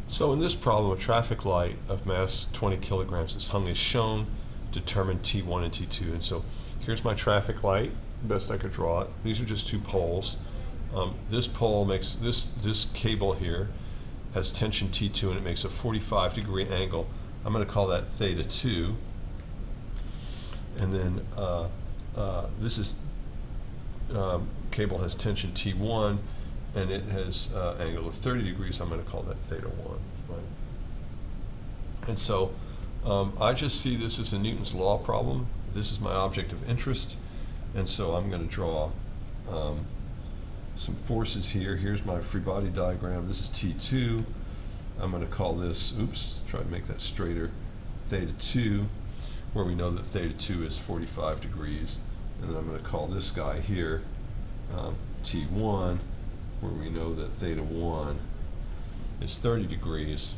So in this problem, a traffic light of mass 20 kilograms is hung as shown. Determine T1 and T2. And so here's my traffic light, best I could draw it. These are just two poles. This pole makes, this cable here has tension T2 and it makes a 45-degree angle. I'm going to call that theta 2. And then this cable has tension T1 and it has angle of 30 degrees. I'm going to call that theta 1. Right? And so I just see this as a Newton's law problem. This is my object of interest. And so I'm going to draw some forces here. Here's my free body diagram. This is T2. I'm going to call this, oops, try to make that straighter, theta 2, where we know that theta 2 is 45 degrees. And then I'm going to call this guy here T1, where we know that theta 1 is 30 degrees.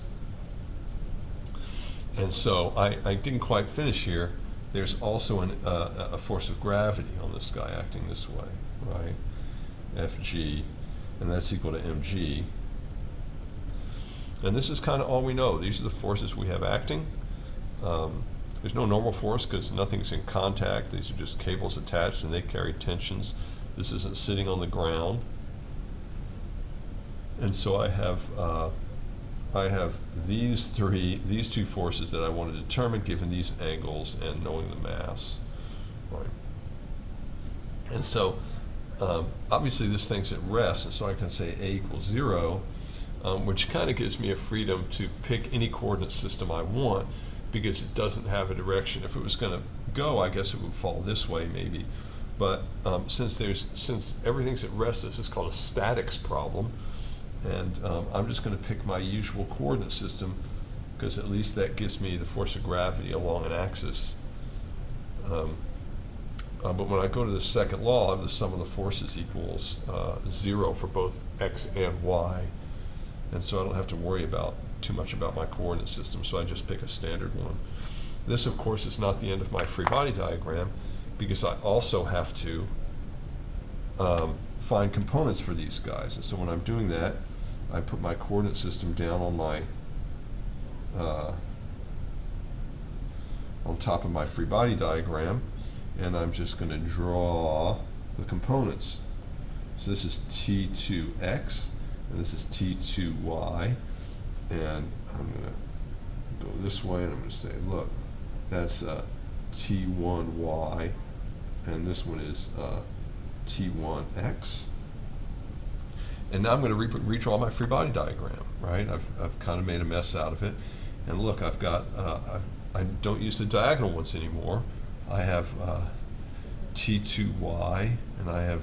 And so I didn't quite finish here. There's also a force of gravity on this guy acting this way, right? Fg, and that's equal to mg. And this is kind of all we know. These are the forces we have acting. There's no normal force because nothing's in contact. These are just cables attached and they carry tensions. This isn't sitting on the ground. And so I have these two forces that I want to determine given these angles and knowing the mass. Right. And so obviously this thing's at rest, and so I can say A equals 0, which kind of gives me a freedom to pick any coordinate system I want because it doesn't have a direction. If it was going to go, I guess it would fall this way maybe. But since everything's at rest, this is called a statics problem. And I'm just going to pick my usual coordinate system because at least that gives me the force of gravity along an axis. But when I go to the second law, I have the sum of the forces equals 0 for both x and y. And so I don't have to worry too much about my coordinate system, so I just pick a standard one. This, of course, is not the end of my free body diagram because I also have to find components for these guys. And so when I'm doing that, I put my coordinate system down on my on top of my free body diagram, and I'm just going to draw the components. So this is T2x, and this is T2y, and I'm going to go this way, and I'm going to say, look, that's T1y, and this one is T1x. And now I'm going to redraw my free body diagram, right? I've kind of made a mess out of it. And look, I've got, I don't use the diagonal ones anymore. I have T2y, and I have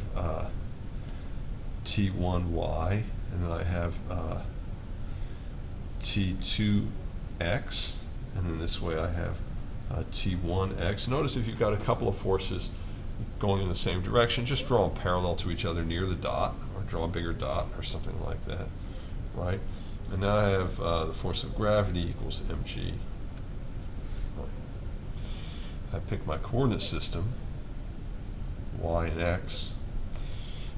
T1y, and then I have T2x, and then this way I have T1x. Notice if you've got a couple of forces going in the same direction, just draw them parallel to each other near the dot, or draw a bigger dot or something like that, right? And now I have the force of gravity equals mg. Right. I pick my coordinate system, y and x,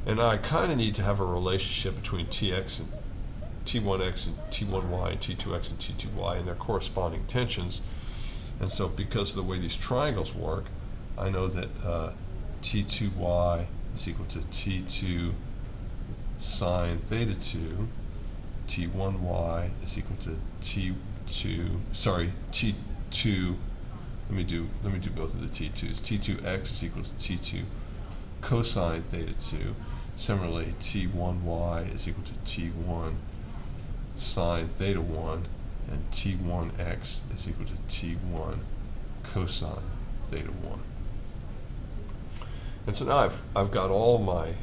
and I kind of need to have a relationship between T1x and T1y and T2x and T2y and their corresponding tensions. And so because of the way these triangles work, I know that T2y is equal to T2 sine theta 2, T1y is equal to T2, let me do both of the T2s. T2x is equal to T2 cosine theta 2. Similarly, T1y is equal to T1 sine theta 1, and T1x is equal to T1 cosine theta 1. And so now I've got all my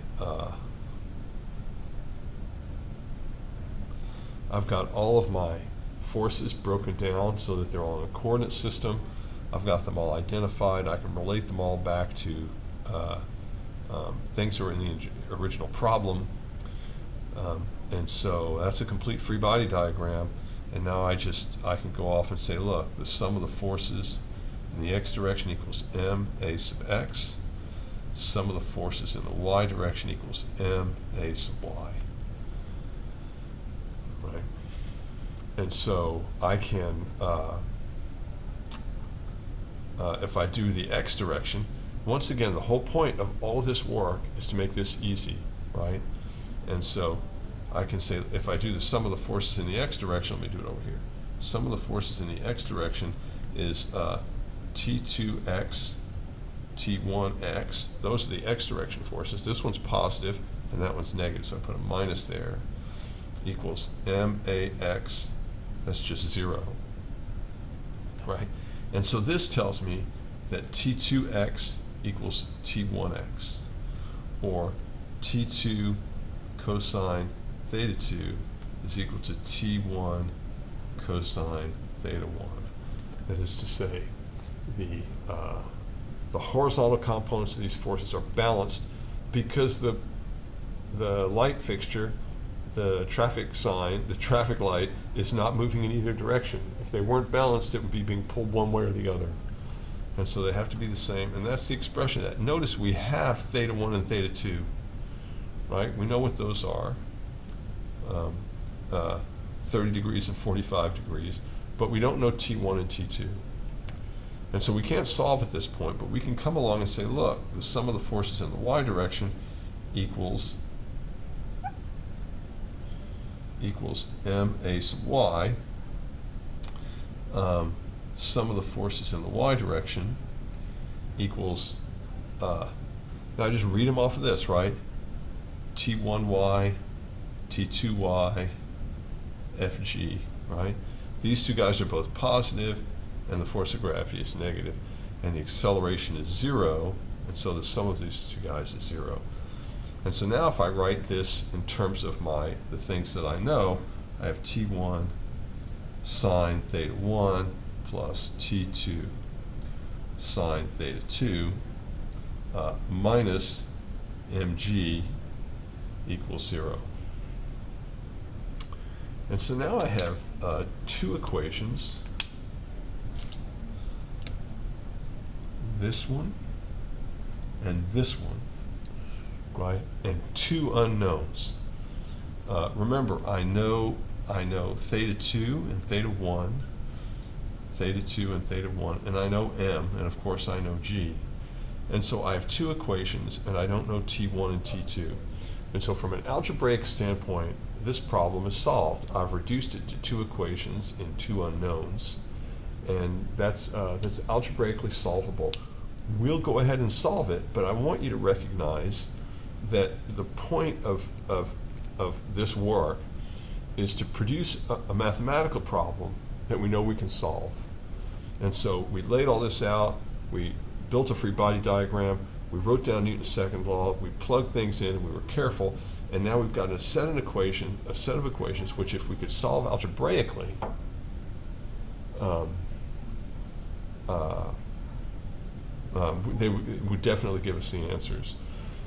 of my forces broken down so that they're all in a coordinate system. I've got them all identified. I can relate them all back to things that were in the original problem. And so that's a complete free body diagram. And now I can go off and say, look, the sum of the forces in the x direction equals m a sub x. Sum of the forces in the y direction equals m a sub y. Right? And so I can, if I do the x direction, once again, the whole point of all of this work is to make this easy, right? And so I can say, if I do the sum of the forces in the x direction, let me do it over here. Sum of the forces in the x direction is T2x, T1x. Those are the x direction forces. This one's positive and that one's negative, so I put a minus there, equals MAX, that's just 0, right? And so this tells me that T2x equals T1x, or T2 cosine theta 2 is equal to T1 cosine theta 1. That is to say, the horizontal components of these forces are balanced because the light fixture, the traffic sign, the traffic light is not moving in either direction. If they weren't balanced, it would be being pulled one way or the other. And so they have to be the same, and that's the expression of that. Notice we have theta 1 and theta 2, right? We know what those are, 30 degrees and 45 degrees, but we don't know T1 and T2. And so we can't solve at this point, but we can come along and say, look, the sum of the forces in the y direction equals ma sub y. Sum of the forces in the y direction equals, now I just read them off of this, right? T1y, T2y, Fg, right? These two guys are both positive, and the force of gravity is negative, and the acceleration is 0, and so the sum of these two guys is 0. And so now if I write this in terms of the things that I know, I have T1 sine theta 1 plus T2 sine theta 2 minus mg equals 0. And so now I have two equations, this one and this one, right? And two unknowns. Remember, I know theta 2 and theta 1, theta 2 and theta 1, and I know m, and of course I know g. And so I have two equations, and I don't know T1 and T2. And so from an algebraic standpoint, this problem is solved. I've reduced it to two equations in two unknowns, and that's algebraically solvable. We'll go ahead and solve it, but I want you to recognize that the point of this work is to produce a mathematical problem that we know we can solve. And so we laid all this out, we built a free body diagram, we wrote down Newton's second law, we plugged things in, and we were careful, and now we've got a set of equations which, if we could solve algebraically, they would definitely give us the answers.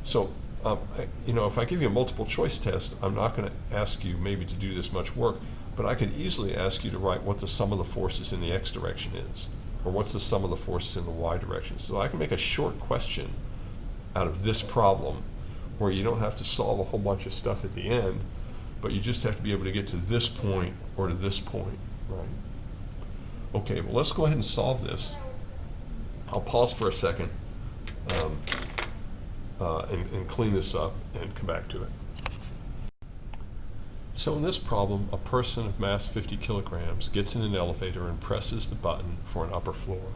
So, if I give you a multiple choice test, I'm not going to ask you maybe to do this much work, but I could easily ask you to write what the sum of the forces in the x direction is, or what's the sum of the forces in the y direction. So I can make a short question out of this problem where you don't have to solve a whole bunch of stuff at the end, but you just have to be able to get to this point or to this point, right? Okay, well, let's go ahead and solve this. I'll pause for a second and clean this up and come back to it. So in this problem, a person of mass 50 kilograms gets in an elevator and presses the button for an upper floor.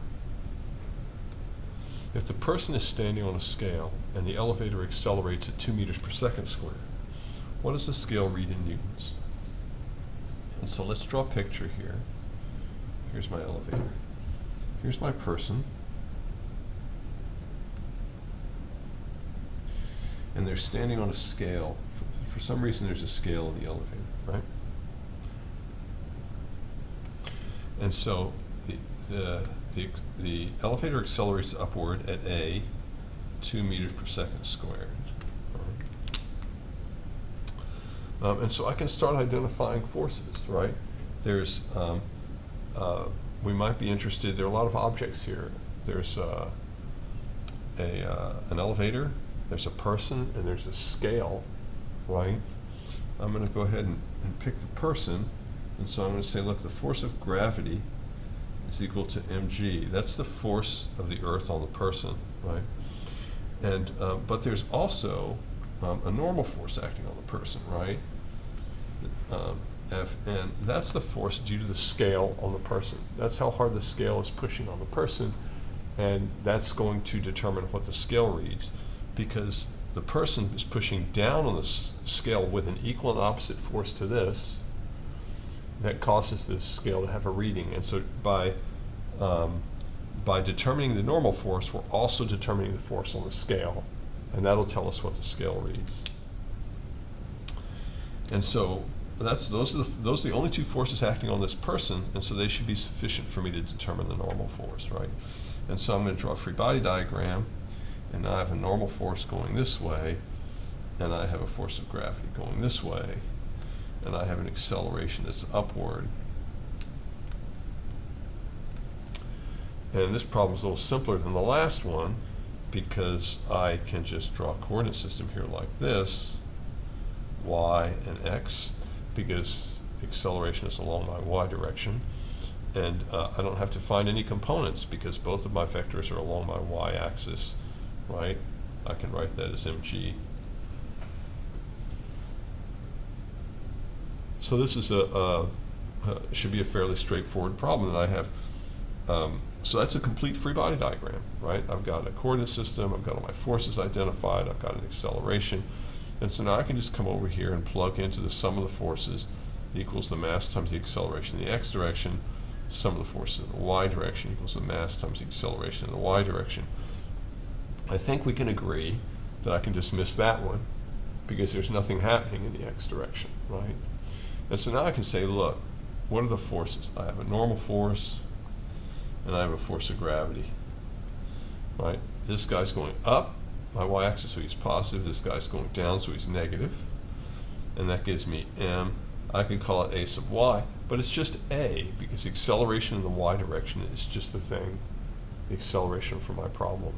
If the person is standing on a scale and the elevator accelerates at 2 meters per second squared, what does the scale read in newtons? And so let's draw a picture here. Here's my elevator. Here's my person. And they're standing on a scale. For some reason, there's a scale in the elevator, right? And so the elevator accelerates upward at a 2 meters per second squared. Right? And so I can start identifying forces, right? There's, we might be interested, there are a lot of objects here. There's an elevator, there's a person, and there's a scale, right? I'm going to go ahead and pick the person, And so I'm going to say, look, the force of gravity is equal to mg. That's the force of the Earth on the person, right? And but there's also a normal force acting on the person, right? Fn, that's the force due to the scale on the person. That's how hard the scale is pushing on the person, and that's going to determine what the scale reads, because the person is pushing down on the scale with an equal and opposite force to this. That causes the scale to have a reading, and so by determining the normal force, we're also determining the force on the scale, and that'll tell us what the scale reads. And so those are the only two forces acting on this person, and so they should be sufficient for me to determine the normal force, right? And so I'm going to draw a free body diagram, and now I have a normal force going this way, and I have a force of gravity going this way, and I have an acceleration that's upward. And this problem is a little simpler than the last one, because I can just draw a coordinate system here like this, y and x, because acceleration is along my y direction. And I don't have to find any components because both of my vectors are along my y-axis, right? I can write that as mg. So this is should be a fairly straightforward problem that I have. So that's a complete free body diagram, right? I've got a coordinate system, I've got all my forces identified, I've got an acceleration. And so now I can just come over here and plug into the sum of the forces equals the mass times the acceleration in the x direction. Sum of the forces in the y direction equals the mass times the acceleration in the y direction. I think we can agree that I can dismiss that one because there's nothing happening in the x direction, right? And so now I can say, look, what are the forces? I have a normal force and I have a force of gravity, right? This guy's going up, my y-axis, so he's positive. This guy's going down, so he's negative. And that gives me m. I can call it a sub y, but it's just a, because the acceleration in the y direction is just the thing, the acceleration for my problem,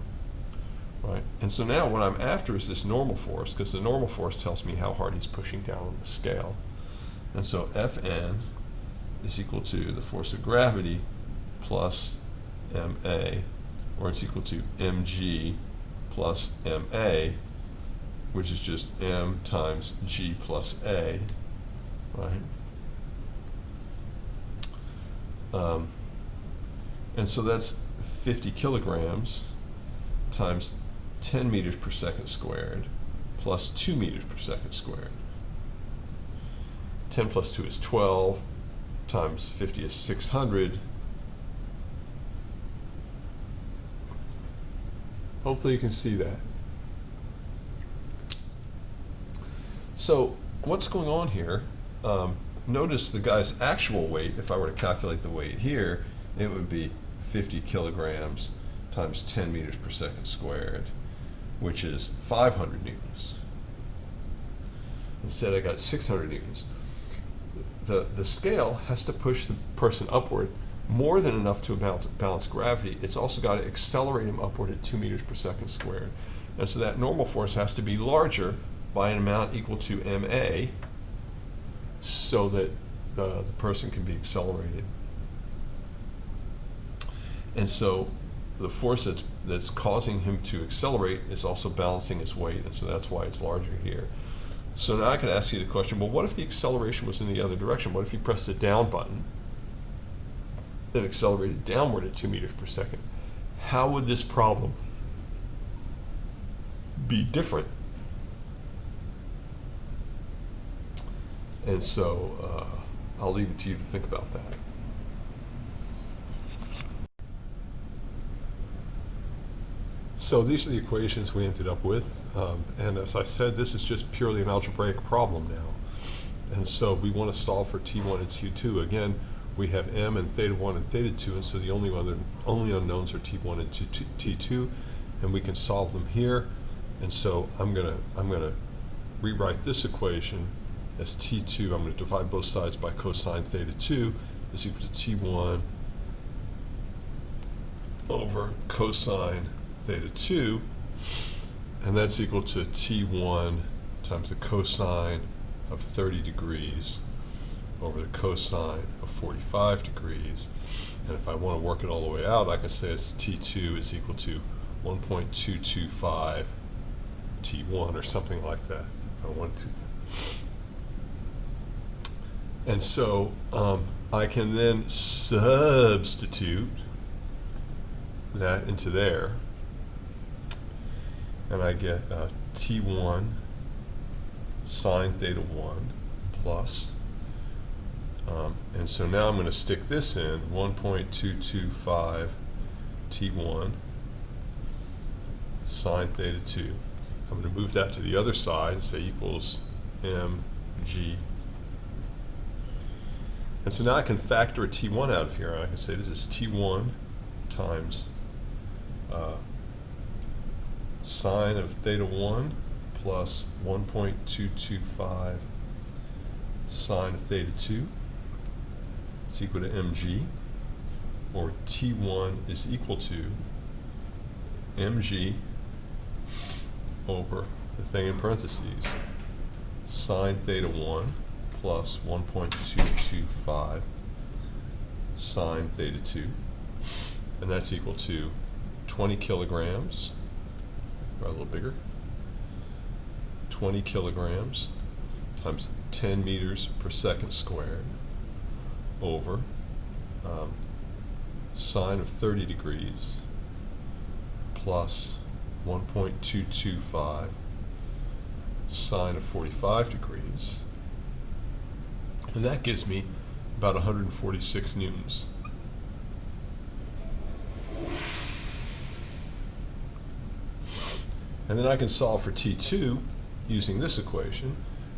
right? And so now what I'm after is this normal force, because the normal force tells me how hard he's pushing down on the scale. And so Fn is equal to the force of gravity plus ma, or it's equal to mg plus ma, which is just m times g plus a, right? And so that's 50 kilograms times 10 meters per second squared plus 2 meters per second squared. 10 plus 2 is 12, times 50 is 600. Hopefully you can see that. So what's going on here? Notice the guy's actual weight, if I were to calculate the weight here, it would be 50 kilograms times 10 meters per second squared, which is 500 newtons. Instead I got 600 newtons. The scale has to push the person upward more than enough to balance gravity. It's also got to accelerate him upward at 2 meters per second squared. And so that normal force has to be larger by an amount equal to ma, so that the person can be accelerated. And so the force that's causing him to accelerate is also balancing his weight, and so that's why it's larger here. So now I could ask you the question, well, what if the acceleration was in the other direction? What if you pressed the down button and accelerated downward at 2 meters per second? How would this problem be different? And so I'll leave it to you to think about that. So these are the equations we ended up with. And as I said, this is just purely an algebraic problem now. And so we want to solve for T1 and T2. Again, we have m and theta 1 and theta 2, and so the only unknowns are T1 and T2, and we can solve them here. And so I'm gonna rewrite this equation as T2. I'm going to divide both sides by cosine theta 2 is equal to T1 over cosine theta 2, and that's equal to T1 times the cosine of 30 degrees over the cosine of 45 degrees. And if I want to work it all the way out, I can say it's T2 is equal to 1.225 T1 or something like that. I want to. And so I can then substitute that into there, and I get T1 sine theta 1 plus, and so now I'm going to stick this in, 1.225 T1 sine theta 2. I'm going to move that to the other side and say equals mg. And so now I can factor a T1 out of here. I can say this is T1 times sine of theta 1 plus 1.225 sine of theta 2 is equal to mg, or T1 is equal to mg over the thing in parentheses, sine theta 1 plus 1.225 sine theta 2, and that's equal to 20 kilograms, or a little bigger, 20 kilograms times 10 meters per second squared over sine of 30 degrees plus 1.225 sine of 45 degrees. And that gives me about 146 newtons. And then I can solve for T2 using this equation.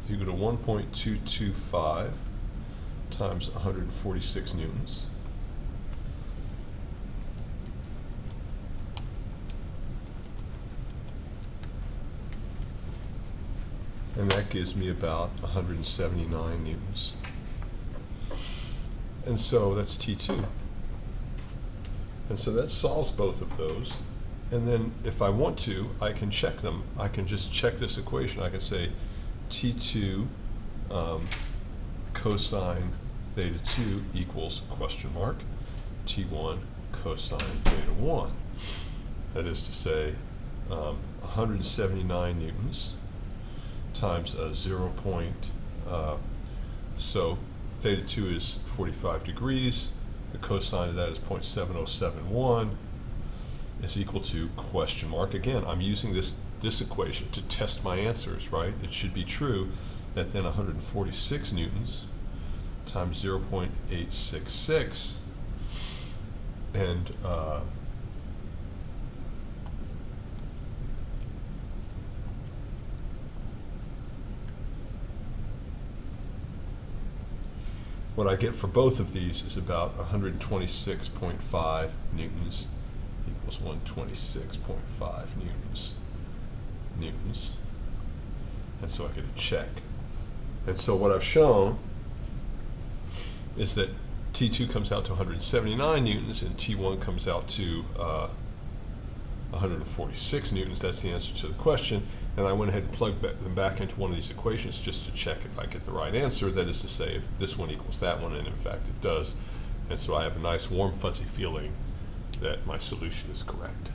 You go to 1.225 times 146 newtons. And that gives me about 179 newtons. And so that's T2. And so that solves both of those. And then if I want to, I can check them. I can just check this equation. I can say T2 cosine theta 2 equals question mark T1 cosine theta 1. That is to say 179 newtons times 0. So theta 2 is 45 degrees. The cosine of that is 0.7071 is equal to question mark. Again, I'm using this equation to test my answers, right? It should be true that then 146 newtons times 0.866 and what I get for both of these is about 126.5 newtons equals 126.5 newtons. And so I get a check. And so what I've shown is that T2 comes out to 179 newtons and T1 comes out to 146 newtons. That's the answer to the question. And I went ahead and plugged them back into one of these equations just to check if I get the right answer. That is to say, if this one equals that one, and in fact it does. And so I have a nice warm fuzzy feeling that my solution is correct.